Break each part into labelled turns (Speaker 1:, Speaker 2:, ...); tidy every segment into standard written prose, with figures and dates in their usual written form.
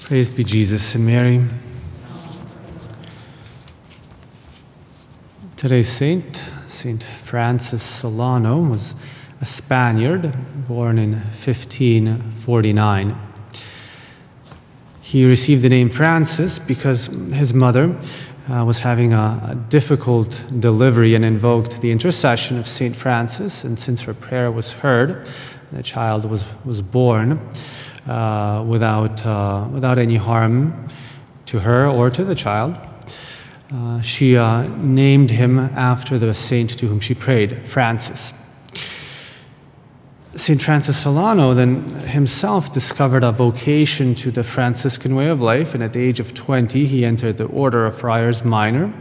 Speaker 1: Praised be Jesus and Mary. Today's saint, Saint Francis Solano, was a Spaniard born in 1549. He received the name Francis because his mother was having a difficult delivery and invoked the intercession of Saint Francis, and since her prayer was heard, the child was born without any harm to her or to the child. She named him after the saint to whom she prayed, Francis. St. Francis Solano then himself discovered a vocation to the Franciscan way of life, and at the age of 20 he entered the order of Friars Minor,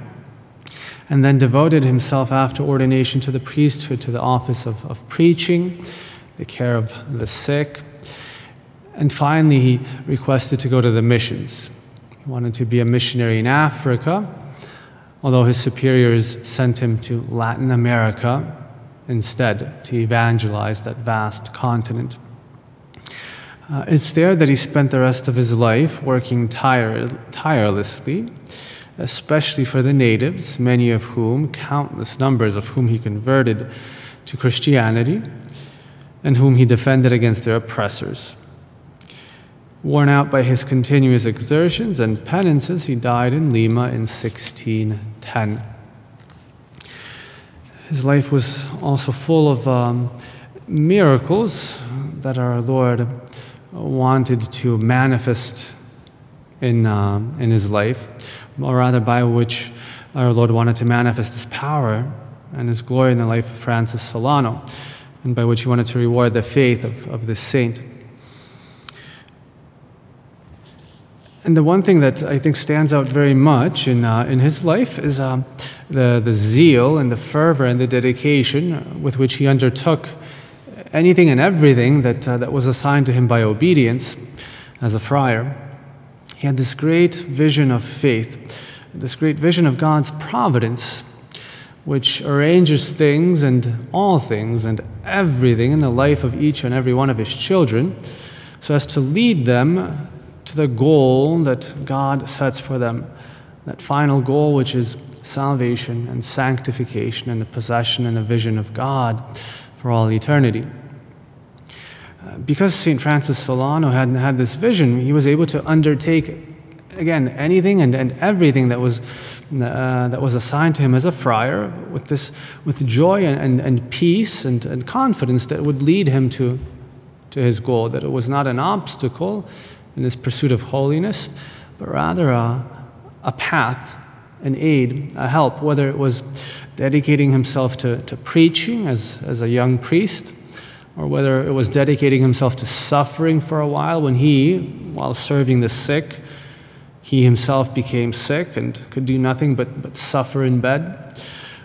Speaker 1: and then devoted himself after ordination to the priesthood, to the office of preaching, the care of the sick, and finally he requested to go to the missions. He wanted to be a missionary in Africa, although his superiors sent him to Latin America instead to evangelize that vast continent. It's there that he spent the rest of his life working tirelessly, especially for the natives, many of whom, countless numbers of whom he converted to Christianity, and whom he defended against their oppressors. Worn out by his continuous exertions and penances, he died in Lima in 1610. His life was also full of miracles that our Lord wanted to manifest in his life, or rather by which our Lord wanted to manifest his power and his glory in the life of Francis Solano, and by which he wanted to reward the faith of this saint. And the one thing that I think stands out very much in his life is the zeal and the fervor and the dedication with which he undertook anything and everything that was assigned to him by obedience as a friar. He had this great vision of faith, this great vision of God's providence, which arranges things and all things and everything in the life of each and every one of his children so as to lead them to the goal that God sets for them, that final goal which is salvation and sanctification and the possession and the vision of God for all eternity. Because St. Francis Solano had this vision, he was able to undertake, again, anything and everything that was assigned to him as a friar with joy and peace and confidence that would lead him to his goal, that it was not an obstacle in his pursuit of holiness, but rather a path, an aid, a help, whether it was dedicating himself to preaching as a young priest, or whether it was dedicating himself to suffering for a while when while serving the sick, he himself became sick and could do nothing but suffer in bed.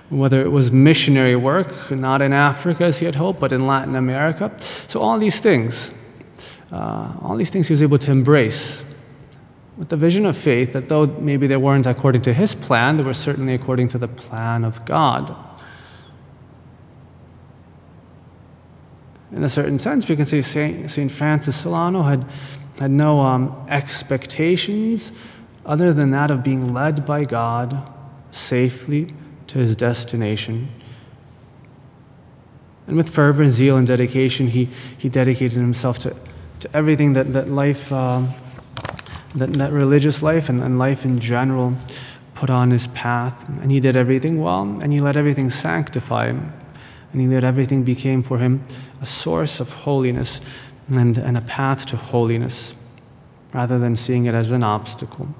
Speaker 1: Whether it was missionary work, not in Africa as he had hoped, but in Latin America. So all these things he was able to embrace with the vision of faith that though maybe they weren't according to his plan, they were certainly according to the plan of God. In a certain sense, we can say St. Francis Solano had no expectations other than that of being led by God safely to his destination. And with fervor, zeal, and dedication, he dedicated himself to everything that life, that religious life and life in general put on his path. And he did everything well, and he let everything sanctify him. And he let everything became for him a source of holiness and a path to holiness, rather than seeing it as an obstacle.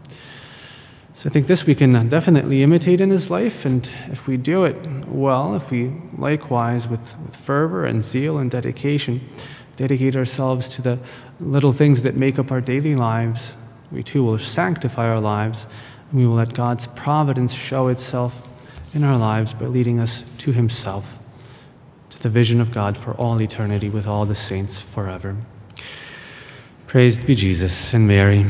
Speaker 1: So I think this we can definitely imitate in his life, and if we do it well, if we likewise with fervor and zeal and dedication dedicate ourselves to the little things that make up our daily lives, we too will sanctify our lives, and we will let God's providence show itself in our lives by leading us to himself, to the vision of God for all eternity with all the saints forever. Praised be Jesus and Mary.